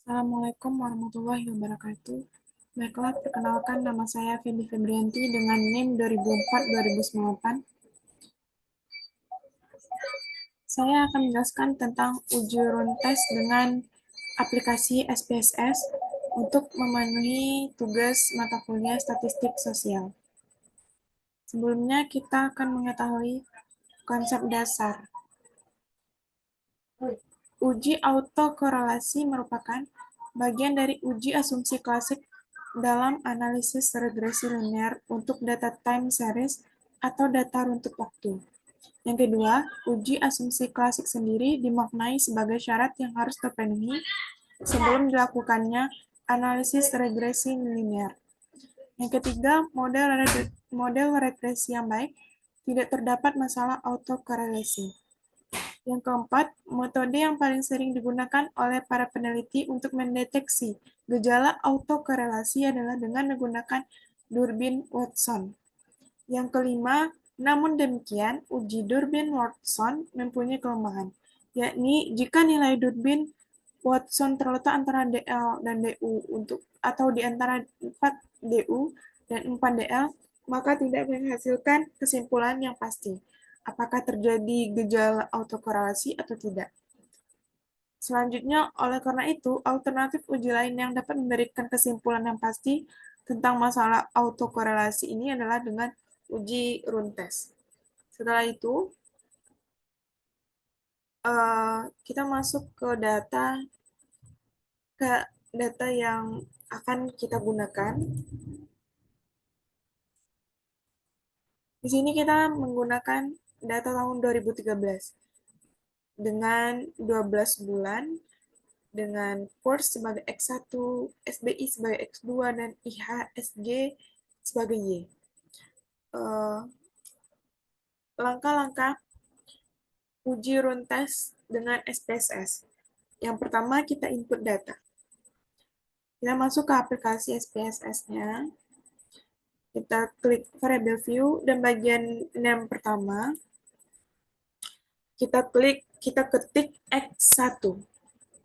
Assalamualaikum warahmatullahi wabarakatuh. Baiklah, perkenalkan nama saya Feby Febrianti dengan NIM 2004-2098. Saya akan menjelaskan tentang uji runtes dengan aplikasi SPSS untuk memenuhi tugas mata kuliah statistik sosial. Sebelumnya, kita akan mengetahui konsep dasar. Uji autokorelasi merupakan bagian dari uji asumsi klasik dalam analisis regresi linear untuk data time series atau data runtut waktu. Yang kedua, uji asumsi klasik sendiri dimaknai sebagai syarat yang harus terpenuhi sebelum dilakukannya analisis regresi linear. Yang ketiga, model regresi yang baik tidak terdapat masalah autokorelasi. Yang keempat, metode yang paling sering digunakan oleh para peneliti untuk mendeteksi gejala autokorelasi adalah dengan menggunakan durbin Watson. Yang kelima, namun demikian, uji durbin Watson mempunyai kelemahan, yakni jika nilai durbin Watson terletak antara DL dan DU atau di antara 4 DU dan 4 DL, maka tidak menghasilkan kesimpulan yang pasti apakah terjadi gejala autokorelasi atau tidak. Selanjutnya, oleh karena itu, alternatif uji lain yang dapat memberikan kesimpulan yang pasti tentang masalah autokorelasi ini adalah dengan uji runtes. Setelah itu, kita masuk ke data yang akan kita gunakan. Di sini kita menggunakan data tahun 2013 dengan 12 bulan, dengan course sebagai X1, SBI sebagai X2, dan IHSG sebagai Y. Langkah-langkah uji runtes dengan SPSS. Yang pertama, kita input data. Kita masuk ke aplikasi SPSS-nya. Kita klik variable view, dan bagian name pertama, kita ketik X1.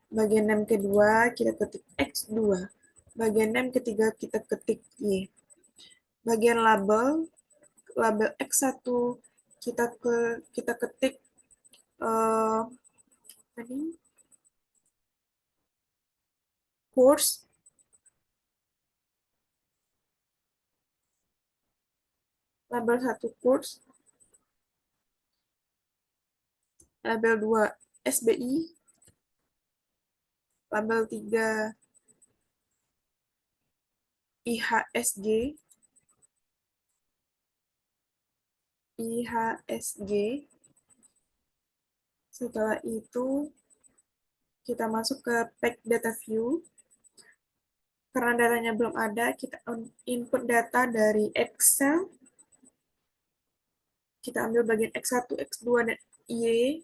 Bagian name kedua, kita ketik X2. Bagian name ketiga, kita ketik Y. Bagian label X1, kita ketik course. Label 1 course. Label 2 SBI. Label 3 IHSG. Setelah itu kita masuk ke pack data view. Karena datanya belum ada, kita input data dari Excel. Kita ambil bagian X1, X2, dan Y.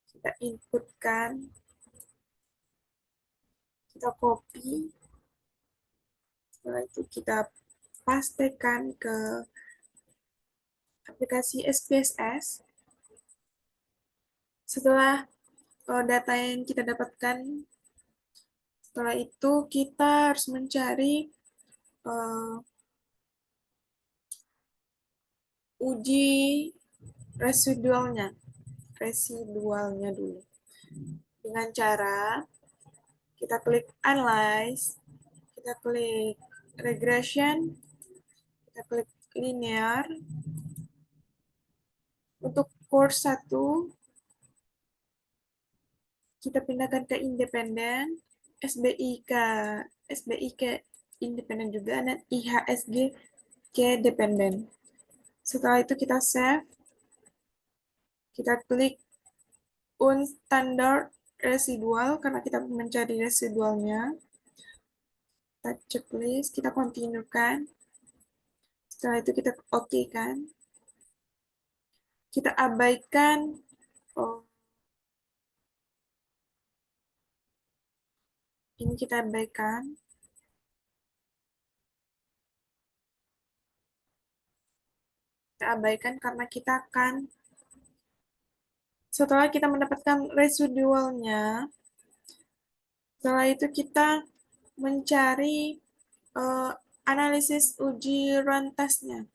Kita inputkan. Kita copy. Setelah itu kita pastekan ke aplikasi SPSS. Setelah data yang kita dapatkan, setelah itu kita harus mencari uji residualnya dulu. Dengan cara kita klik analyze, kita klik regression, kita klik linear. Untuk course 1, kita pindahkan ke independen, SBI ke independen juga, dan IHSG ke dependen. Setelah itu kita save, kita klik unstandard residual karena kita mencari residualnya. Kita checklist, kita continue kan. Setelah itu kita OK kan. Kita abaikan ini, kita abaikan. Kita abaikan karena kita akan, setelah kita mendapatkan residualnya, Setelah itu kita mencari analisis uji rantasnya.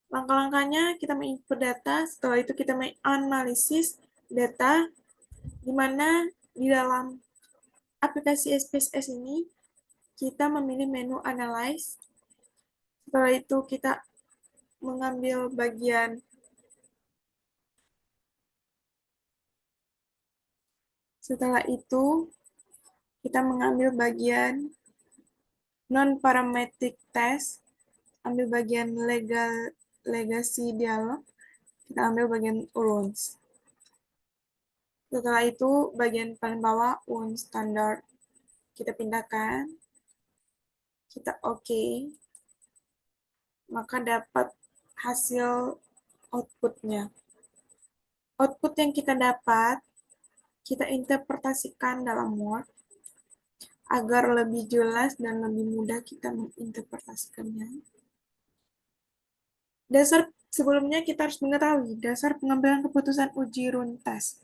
Langkah-langkahnya kita menginput data, setelah itu kita menganalisis data, di mana di dalam aplikasi SPSS ini kita memilih menu Analyze. Setelah itu kita mengambil bagian setelah itu kita mengambil bagian non-parametric test, ambil bagian legacy dialog, kita ambil bagian rules. Setelah itu bagian paling bawah standard kita pindahkan, kita oke, maka dapat hasil outputnya. Output yang kita dapat kita interpretasikan dalam Word agar lebih jelas dan lebih mudah kita menginterpretasikannya. Sebelumnya kita harus mengetahui dasar pengambilan keputusan uji runtas,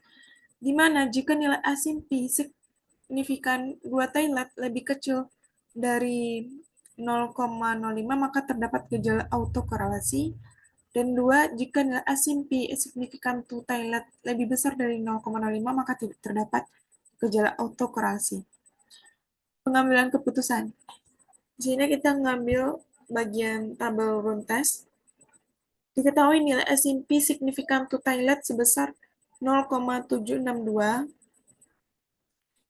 di mana jika nilai asimpi signifikan 2 Tailhat lebih kecil dari 0,05 maka terdapat gejala autokorelasi, dan 2, jika nilai asimpi signifikan 2 Tailhat lebih besar dari 0,05 maka tidak terdapat gejala autokorelasi. Pengambilan keputusan. Di sini kita mengambil bagian tabel runtas. Diketahui nilai asimpi signifikan 2 Tailhat sebesar 0,762,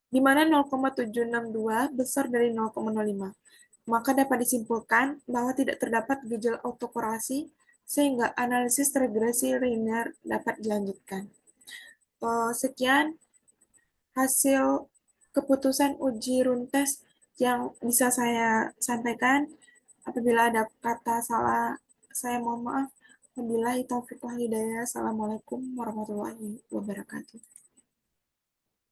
di mana 0,762 besar dari 0,05. Maka dapat disimpulkan bahwa tidak terdapat gejala autokorelasi sehingga analisis regresi linear dapat dilanjutkan. Sekian hasil keputusan uji runtas yang bisa saya sampaikan. Apabila ada kata salah, saya mohon maaf. Wabillahi taufiq wal hidayah. Assalamualaikum warahmatullahi wabarakatuh.